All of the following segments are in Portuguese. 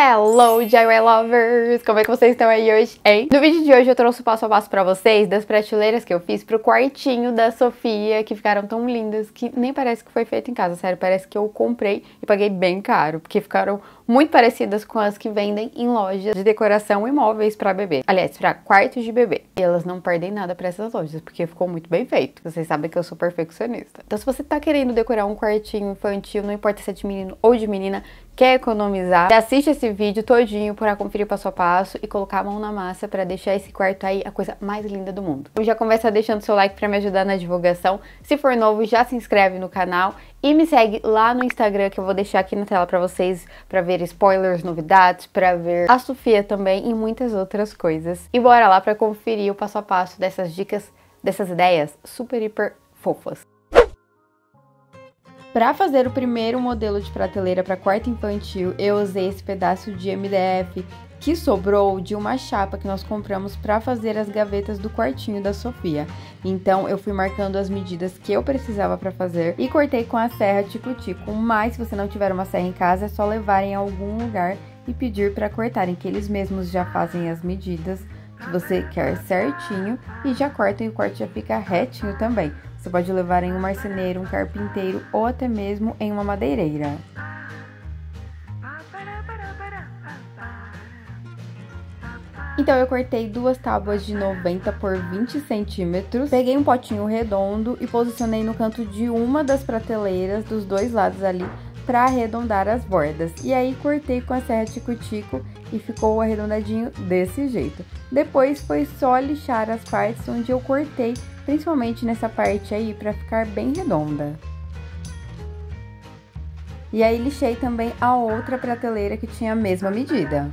Hello, DIY Lovers! Como é que vocês estão aí hoje, hein? No vídeo de hoje eu trouxe o passo a passo pra vocês das prateleiras que eu fiz pro quartinho da Sofia, que ficaram tão lindas que nem parece que foi feito em casa, sério, parece que eu comprei e paguei bem caro, porque ficaram muito parecidas com as que vendem em lojas de decoração e móveis pra bebê. Aliás, pra quartos de bebê. E elas não perdem nada pra essas lojas, porque ficou muito bem feito. Vocês sabem que eu sou perfeccionista. Então se você tá querendo decorar um quartinho infantil, não importa se é de menino ou de menina, quer economizar, assiste esse vídeo todinho para conferir passo a passo e colocar a mão na massa para deixar esse quarto aí a coisa mais linda do mundo. Já começa deixando seu like para me ajudar na divulgação. Se for novo, já se inscreve no canal e me segue lá no Instagram, que eu vou deixar aqui na tela para vocês, para ver spoilers, novidades, para ver a Sofia também e muitas outras coisas. E bora lá para conferir o passo a passo dessas dicas, dessas ideias super hiper fofas. Para fazer o primeiro modelo de prateleira para quarto infantil, eu usei esse pedaço de MDF que sobrou de uma chapa que nós compramos para fazer as gavetas do quartinho da Sofia. Então eu fui marcando as medidas que eu precisava para fazer e cortei com a serra tico-tico. Mas se você não tiver uma serra em casa, é só levar em algum lugar e pedir para cortarem, que eles mesmos já fazem as medidas que você quer certinho e já cortam e o corte já fica retinho também. Você pode levar em um marceneiro, um carpinteiro ou até mesmo em uma madeireira. Então eu cortei duas tábuas de 90 por 20 centímetros, peguei um potinho redondo e posicionei no canto de uma das prateleiras dos dois lados ali para arredondar as bordas. E aí cortei com a serra tico-tico e ficou arredondadinho desse jeito. Depois foi só lixar as partes onde eu cortei, principalmente nessa parte aí, para ficar bem redonda. E aí lixei também a outra prateleira que tinha a mesma medida.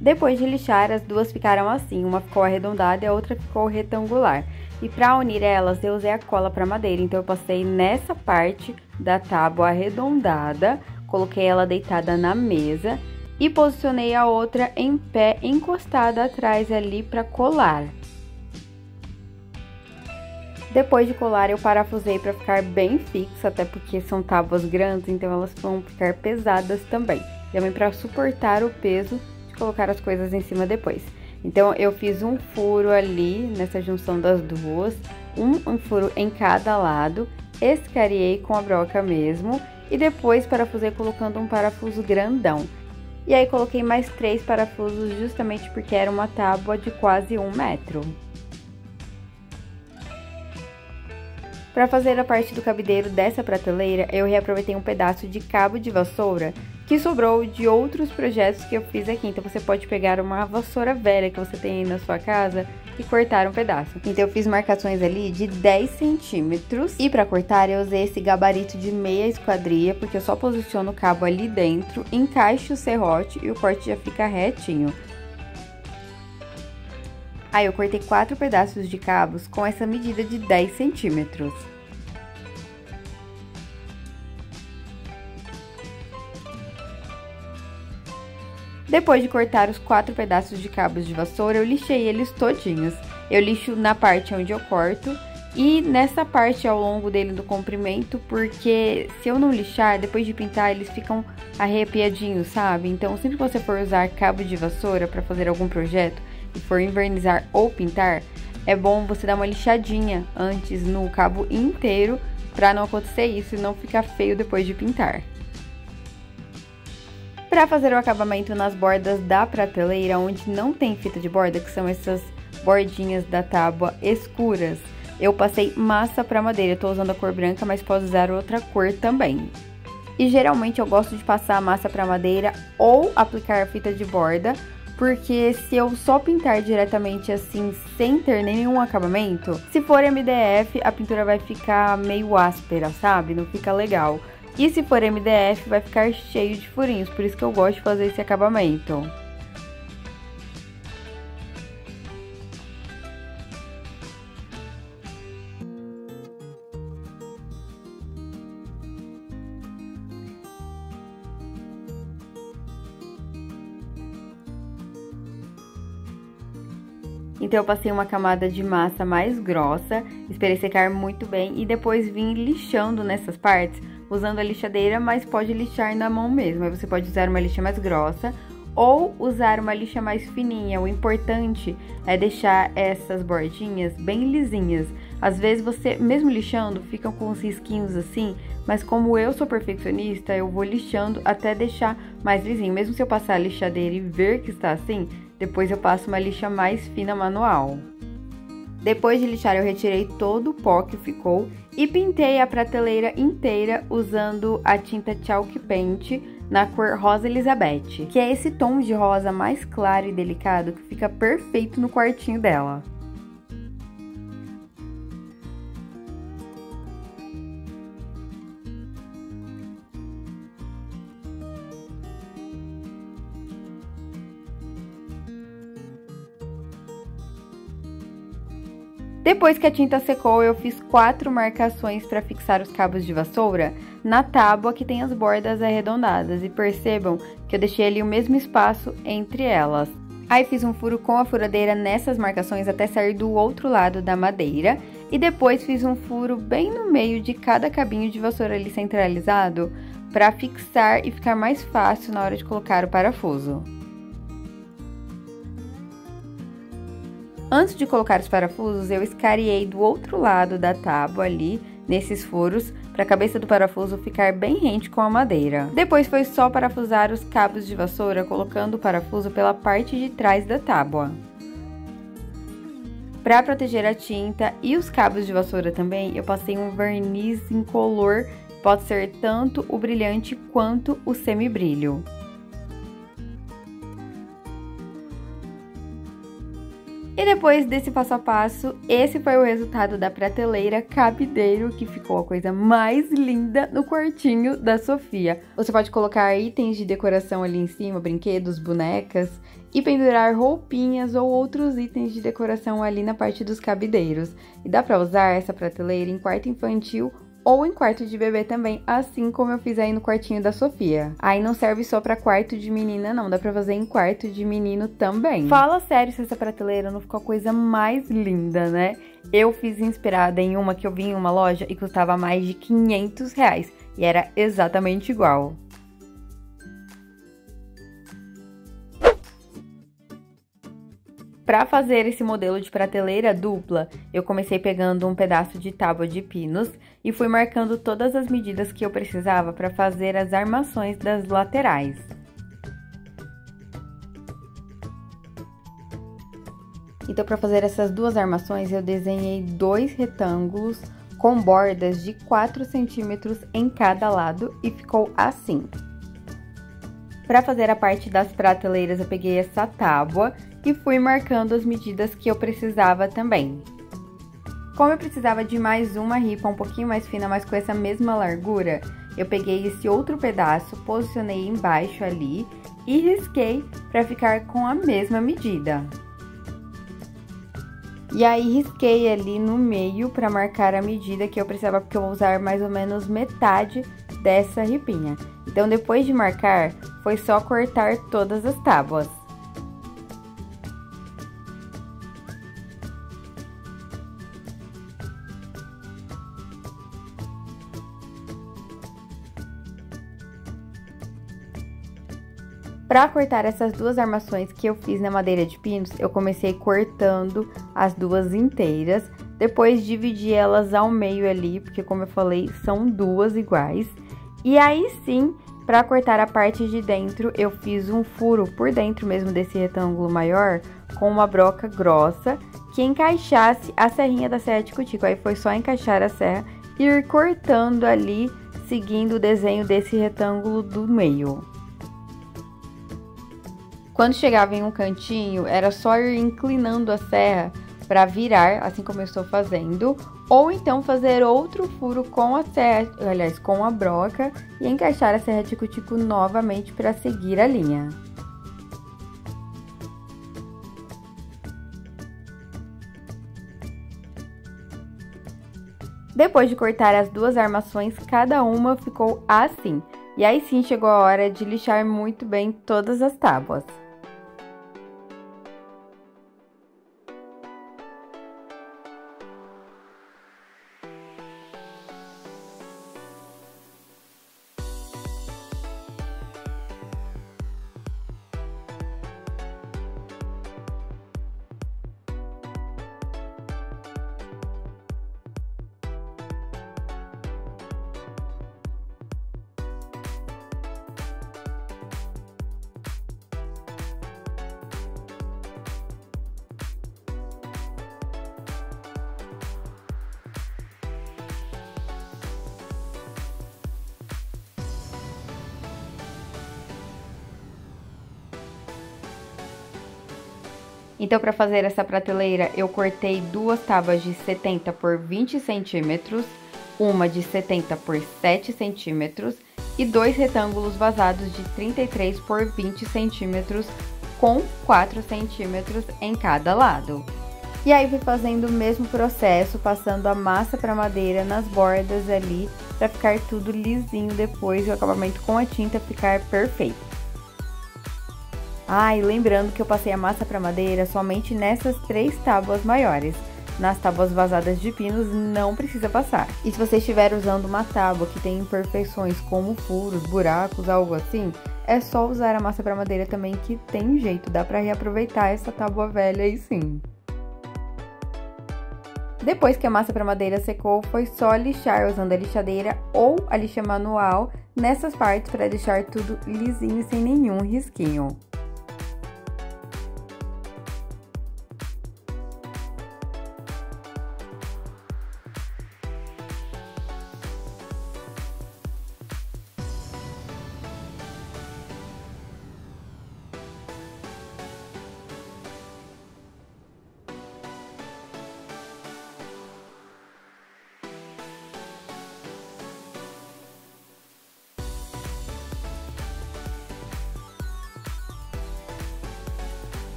Depois de lixar, as duas ficaram assim, uma ficou arredondada e a outra ficou retangular. E para unir elas, eu usei a cola para madeira, então eu passei nessa parte da tábua arredondada, coloquei ela deitada na mesa e posicionei a outra em pé, encostada atrás ali para colar. Depois de colar, eu parafusei para ficar bem fixa, até porque são tábuas grandes, então elas vão ficar pesadas também. Também para suportar o peso colocar as coisas em cima depois. Então eu fiz um furo ali nessa junção das duas, um furo em cada lado, escariei com a broca mesmo e depois parafusei colocando um parafuso grandão. E aí coloquei mais 3 parafusos justamente porque era uma tábua de quase 1 metro. Para fazer a parte do cabideiro dessa prateleira, eu reaproveitei um pedaço de cabo de vassoura que sobrou de outros projetos que eu fiz aqui. Então você pode pegar uma vassoura velha que você tem aí na sua casa e cortar um pedaço. Então eu fiz marcações ali de 10 centímetros e para cortar eu usei esse gabarito de meia esquadria, porque eu só posiciono o cabo ali dentro, encaixo o serrote e o corte já fica retinho. Aí eu cortei 4 pedaços de cabos com essa medida de 10 centímetros. Depois de cortar os 4 pedaços de cabos de vassoura, eu lixei eles todinhos. Eu lixo na parte onde eu corto e nessa parte ao longo dele do comprimento, porque se eu não lixar, depois de pintar, eles ficam arrepiadinhos, sabe? Então, sempre que você for usar cabo de vassoura para fazer algum projeto e for envernizar ou pintar, é bom você dar uma lixadinha antes no cabo inteiro para não acontecer isso e não ficar feio depois de pintar. Para fazer o acabamento nas bordas da prateleira, onde não tem fita de borda, que são essas bordinhas da tábua escuras, eu passei massa para madeira. Eu tô usando a cor branca, mas posso usar outra cor também. E geralmente eu gosto de passar a massa para madeira ou aplicar fita de borda, porque se eu só pintar diretamente assim, sem ter nenhum acabamento, se for MDF, a pintura vai ficar meio áspera, sabe? Não fica legal. E se for MDF, vai ficar cheio de furinhos, por isso que eu gosto de fazer esse acabamento. Então eu passei uma camada de massa mais grossa, esperei secar muito bem e depois vim lixando nessas partes, usando a lixadeira, mas pode lixar na mão mesmo. Aí você pode usar uma lixa mais grossa ou usar uma lixa mais fininha. O importante é deixar essas bordinhas bem lisinhas. Às vezes você, mesmo lixando, ficam com uns risquinhos assim, mas como eu sou perfeccionista, eu vou lixando até deixar mais lisinho. Mesmo se eu passar a lixadeira e ver que está assim, depois eu passo uma lixa mais fina manual. Depois de lixar, eu retirei todo o pó que ficou e pintei a prateleira inteira usando a tinta Chalk Paint na cor Rosa Elizabeth, que é esse tom de rosa mais claro e delicado que fica perfeito no quartinho dela. Depois que a tinta secou, eu fiz 4 marcações para fixar os cabos de vassoura na tábua que tem as bordas arredondadas. E percebam que eu deixei ali o mesmo espaço entre elas. Aí fiz um furo com a furadeira nessas marcações até sair do outro lado da madeira. E depois fiz um furo bem no meio de cada cabinho de vassoura ali centralizado para fixar e ficar mais fácil na hora de colocar o parafuso. Antes de colocar os parafusos, eu escariei do outro lado da tábua ali, nesses furos, para a cabeça do parafuso ficar bem rente com a madeira. Depois foi só parafusar os cabos de vassoura, colocando o parafuso pela parte de trás da tábua. Para proteger a tinta e os cabos de vassoura também, eu passei um verniz incolor, pode ser tanto o brilhante quanto o semibrilho. E depois desse passo a passo, esse foi o resultado da prateleira cabideiro, que ficou a coisa mais linda no quartinho da Sofia. Você pode colocar itens de decoração ali em cima, brinquedos, bonecas, e pendurar roupinhas ou outros itens de decoração ali na parte dos cabideiros. E dá pra usar essa prateleira em quarto infantil ou em quarto de bebê também, assim como eu fiz aí no quartinho da Sofia. Aí não serve só pra quarto de menina não, dá pra fazer em quarto de menino também. Fala sério se essa prateleira não ficou a coisa mais linda, né? Eu fiz inspirada em uma que eu vi em uma loja e custava mais de R$500 e era exatamente igual. Para fazer esse modelo de prateleira dupla, eu comecei pegando um pedaço de tábua de pinos e fui marcando todas as medidas que eu precisava para fazer as armações das laterais. Então, para fazer essas duas armações, eu desenhei 2 retângulos com bordas de 4 centímetros em cada lado e ficou assim. Para fazer a parte das prateleiras, eu peguei essa tábua e fui marcando as medidas que eu precisava também. Como eu precisava de mais uma ripa um pouquinho mais fina, mas com essa mesma largura, eu peguei esse outro pedaço, posicionei embaixo ali e risquei para ficar com a mesma medida. E aí risquei ali no meio para marcar a medida que eu precisava, porque eu vou usar mais ou menos metade dessa ripinha. Então, depois de marcar, foi só cortar todas as tábuas. Para cortar essas duas armações que eu fiz na madeira de pinos, eu comecei cortando as duas inteiras, depois dividi elas ao meio ali, porque como eu falei, são duas iguais. E aí sim, para cortar a parte de dentro, eu fiz um furo por dentro mesmo desse retângulo maior, com uma broca grossa, que encaixasse a serrinha da serra de cutico. Aí foi só encaixar a serra e ir cortando ali, seguindo o desenho desse retângulo do meio. Quando chegava em um cantinho, era só ir inclinando a serra para virar, assim como eu estou fazendo, ou então fazer outro furo com a serra, aliás, com a broca e encaixar a serra tico-tico novamente para seguir a linha. Depois de cortar as duas armações, cada uma ficou assim. E aí sim chegou a hora de lixar muito bem todas as tábuas. Então, para fazer essa prateleira, eu cortei duas tábuas de 70 por 20 centímetros, uma de 70 por 7 centímetros e dois retângulos vazados de 33 por 20 centímetros com 4 centímetros em cada lado. E aí fui fazendo o mesmo processo, passando a massa para madeira nas bordas ali, para ficar tudo lisinho depois e o acabamento com a tinta ficar perfeito. Ah, e lembrando que eu passei a massa para madeira somente nessas 3 tábuas maiores. Nas tábuas vazadas de pinos não precisa passar. E se você estiver usando uma tábua que tem imperfeições como furos, buracos, algo assim, é só usar a massa para madeira também que tem jeito, dá para reaproveitar essa tábua velha aí sim. Depois que a massa para madeira secou, foi só lixar usando a lixadeira ou a lixa manual nessas partes para deixar tudo lisinho sem nenhum risquinho.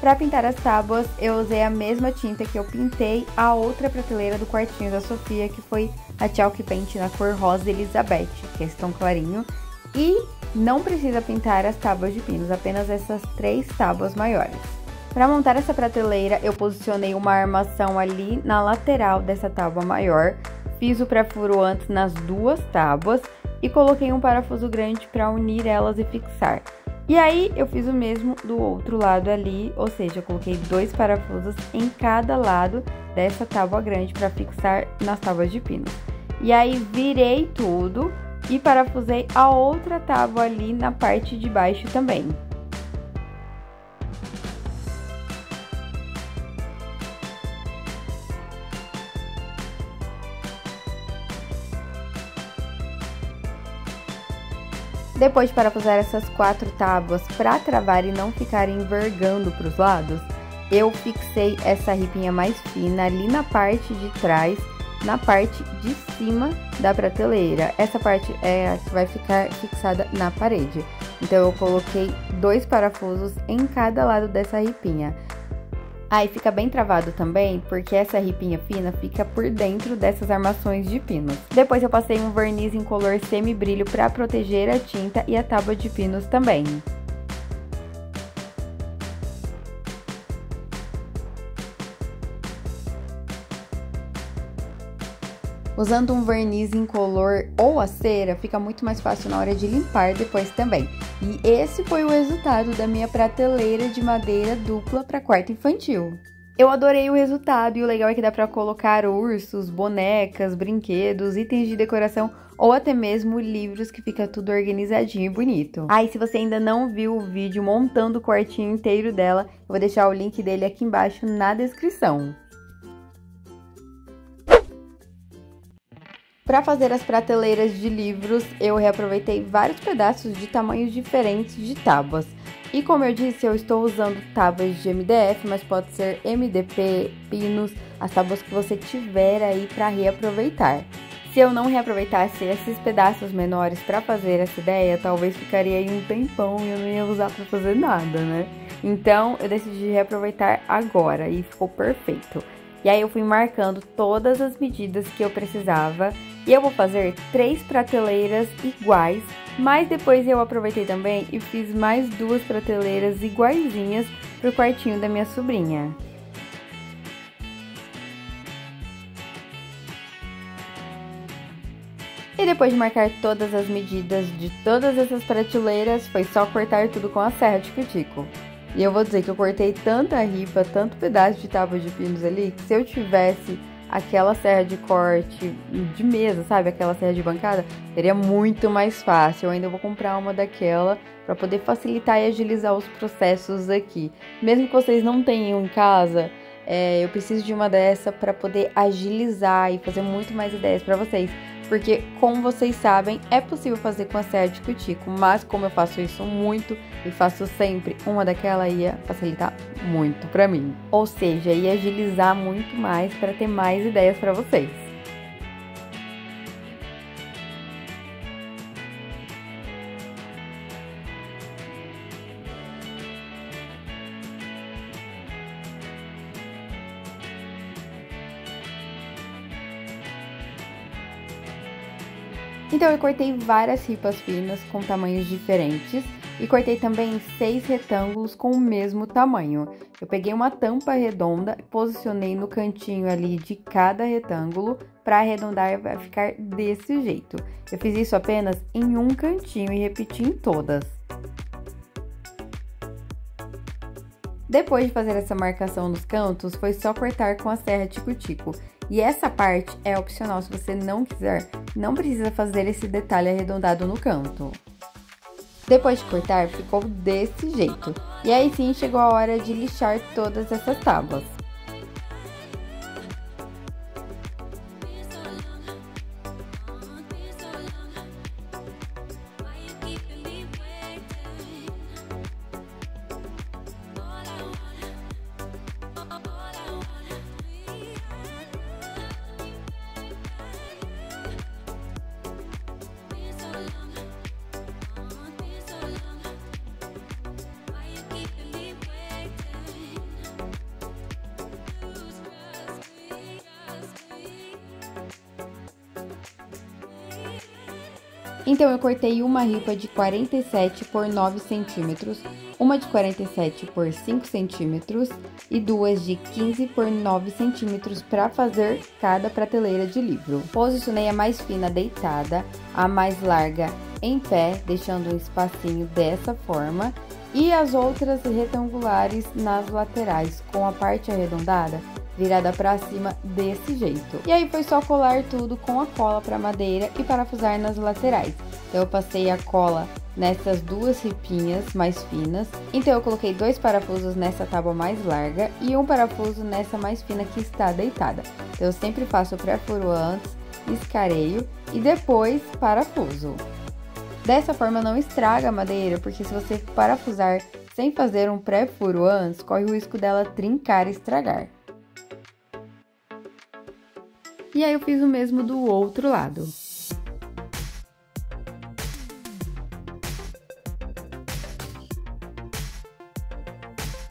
Para pintar as tábuas, eu usei a mesma tinta que eu pintei a outra prateleira do quartinho da Sofia, que foi a Chalk Paint na cor rosa Elizabeth, que é esse tom clarinho. E não precisa pintar as tábuas de pinos, apenas essas 3 tábuas maiores. Para montar essa prateleira, eu posicionei uma armação ali na lateral dessa tábua maior, fiz o pré-furo antes nas 2 tábuas e coloquei um parafuso grande para unir elas e fixar. E aí, eu fiz o mesmo do outro lado ali, ou seja, eu coloquei 2 parafusos em cada lado dessa tábua grande para fixar nas tábuas de pino. E aí, virei tudo e parafusei a outra tábua ali na parte de baixo também. Depois de parafusar essas 4 tábuas para travar e não ficarem envergando para os lados, eu fixei essa ripinha mais fina ali na parte de trás, na parte de cima da prateleira. Essa parte é a que vai ficar fixada na parede. Então, eu coloquei 2 parafusos em cada lado dessa ripinha. Aí fica bem travado também, porque essa ripinha fina fica por dentro dessas armações de pinos. Depois eu passei um verniz incolor semi-brilho para proteger a tinta e a tábua de pinos também. Usando um verniz incolor ou a cera, fica muito mais fácil na hora de limpar depois também. E esse foi o resultado da minha prateleira de madeira dupla para quarto infantil. Eu adorei o resultado e o legal é que dá para colocar ursos, bonecas, brinquedos, itens de decoração ou até mesmo livros que fica tudo organizadinho e bonito. Ah, e se você ainda não viu o vídeo montando o quartinho inteiro dela, eu vou deixar o link dele aqui embaixo na descrição. Para fazer as prateleiras de livros, eu reaproveitei vários pedaços de tamanhos diferentes de tábuas. E como eu disse, eu estou usando tábuas de MDF, mas pode ser MDP, pinos, as tábuas que você tiver aí para reaproveitar. Se eu não reaproveitasse esses pedaços menores para fazer essa ideia, talvez ficaria aí um tempão e eu não ia usar para fazer nada, né? Então, eu decidi reaproveitar agora e ficou perfeito. E aí eu fui marcando todas as medidas que eu precisava e eu vou fazer 3 prateleiras iguais, mas depois eu aproveitei também e fiz mais 2 prateleiras iguaizinhas pro quartinho da minha sobrinha. E depois de marcar todas as medidas de todas essas prateleiras, foi só cortar tudo com a serra de cutico. E eu vou dizer que eu cortei tanta ripa, tanto pedaço de tábua de pinos ali, que se eu tivesse aquela serra de corte de mesa, sabe? Aquela serra de bancada, seria muito mais fácil. Eu ainda vou comprar uma daquela para poder facilitar e agilizar os processos aqui. Mesmo que vocês não tenham em casa, eu preciso de uma dessa para poder agilizar e fazer muito mais ideias para vocês. Porque, como vocês sabem, é possível fazer com a serra de cutico, mas como eu faço isso muito e faço sempre, uma daquela ia facilitar muito pra mim. Ou seja, ia agilizar muito mais para ter mais ideias para vocês. Então eu cortei várias ripas finas com tamanhos diferentes e cortei também 6 retângulos com o mesmo tamanho. Eu peguei uma tampa redonda e posicionei no cantinho ali de cada retângulo para arredondar, vai ficar desse jeito. Eu fiz isso apenas em um cantinho e repeti em todas. Depois de fazer essa marcação nos cantos, foi só cortar com a serra tico-tico. E essa parte é opcional, se você não quiser, não precisa fazer esse detalhe arredondado no canto. Depois de cortar, ficou desse jeito. E aí sim, chegou a hora de lixar todas essas tábuas. Então eu cortei uma ripa de 47 por 9 centímetros, uma de 47 por 5 centímetros e duas de 15 por 9 centímetros para fazer cada prateleira de livro. Posicionei a mais fina deitada, a mais larga em pé, deixando um espacinho dessa forma, e as outras retangulares nas laterais, com a parte arredondada virada para cima desse jeito. E aí foi só colar tudo com a cola para madeira e parafusar nas laterais. Então eu passei a cola nessas duas ripinhas mais finas. Então eu coloquei 2 parafusos nessa tábua mais larga e um parafuso nessa mais fina que está deitada. Então eu sempre faço o pré-furo antes, escareio e depois parafuso. Dessa forma não estraga a madeira, porque se você parafusar sem fazer um pré-furo antes, corre o risco dela trincar e estragar. E aí eu fiz o mesmo do outro lado.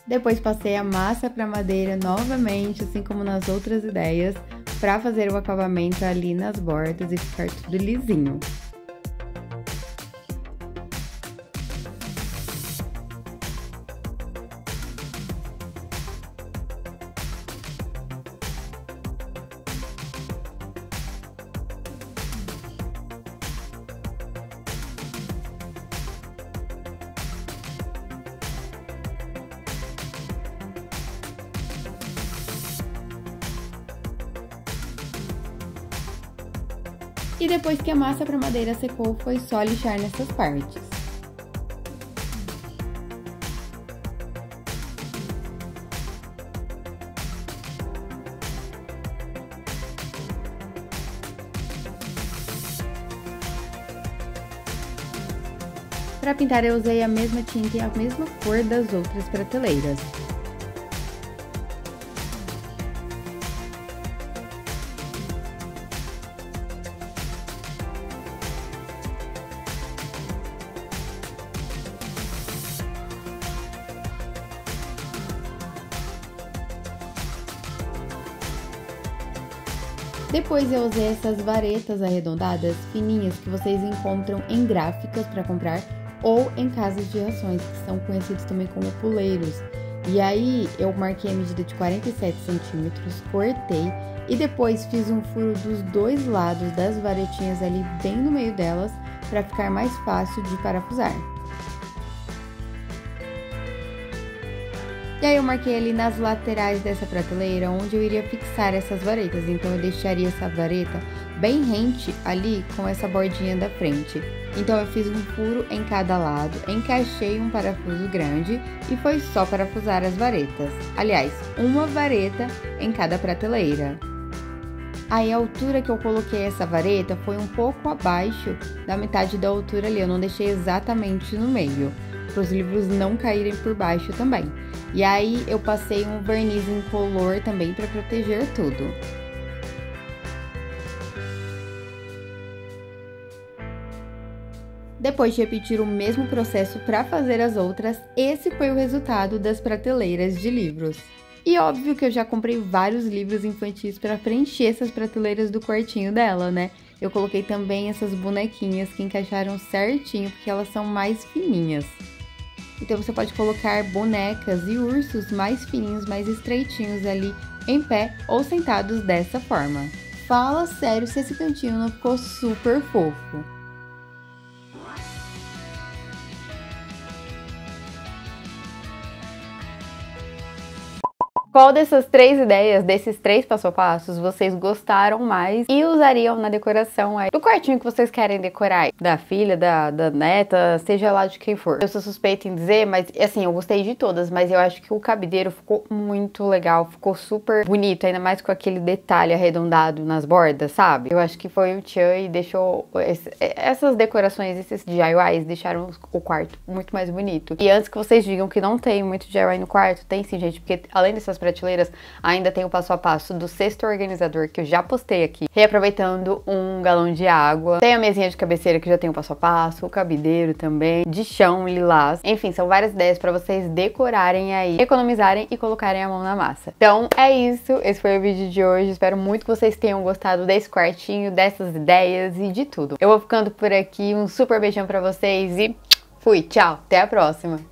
Depois passei a massa para madeira novamente, assim como nas outras ideias, para fazer o acabamento ali nas bordas e ficar tudo lisinho. E depois que a massa para madeira secou, foi só lixar nessas partes. Para pintar eu usei a mesma tinta e a mesma cor das outras prateleiras. Depois eu usei essas varetas arredondadas fininhas que vocês encontram em gráficas para comprar ou em casas de rações, que são conhecidos também como puleiros. E aí eu marquei a medida de 47 centímetros, cortei e depois fiz um furo dos dois lados das varetinhas ali bem no meio delas para ficar mais fácil de parafusar. E aí eu marquei ali nas laterais dessa prateleira onde eu iria fixar essas varetas, então eu deixaria essa vareta bem rente ali com essa bordinha da frente. Então eu fiz um furo em cada lado, encaixei um parafuso grande e foi só parafusar as varetas. Aliás, uma vareta em cada prateleira. Aí a altura que eu coloquei essa vareta foi um pouco abaixo da metade da altura ali, eu não deixei exatamente no meio, para os livros não caírem por baixo também. E aí eu passei um verniz incolor também para proteger tudo. Depois de repetir o mesmo processo para fazer as outras, esse foi o resultado das prateleiras de livros. E óbvio que eu já comprei vários livros infantis para preencher essas prateleiras do quartinho dela, né? Eu coloquei também essas bonequinhas que encaixaram certinho, porque elas são mais fininhas. Então você pode colocar bonecas e ursos mais fininhos, mais estreitinhos ali em pé ou sentados dessa forma. Fala sério se esse cantinho não ficou super fofo. Qual dessas três ideias, desses três passo a passos, vocês gostaram mais e usariam na decoração aí do quartinho que vocês querem decorar? Da filha, da neta, seja lá de quem for. Eu sou suspeita em dizer, mas assim, eu gostei de todas, mas eu acho que o cabideiro ficou muito legal, ficou super bonito, ainda mais com aquele detalhe arredondado nas bordas, sabe? Eu acho que foi o tchan e deixou essas decorações, esses DIYs, deixaram o quarto muito mais bonito. E antes que vocês digam que não tem muito DIY no quarto, tem sim, gente, porque além dessas prateleiras, ainda tem o passo a passo do cesto organizador que eu já postei aqui, reaproveitando um galão de água. Tem a mesinha de cabeceira que já tem o passo a passo, o cabideiro também, de chão lilás. Enfim, são várias ideias para vocês decorarem aí, economizarem e colocarem a mão na massa. Então é isso, esse foi o vídeo de hoje. Espero muito que vocês tenham gostado desse quartinho, dessas ideias e de tudo. Eu vou ficando por aqui, um super beijão para vocês e fui, tchau, até a próxima!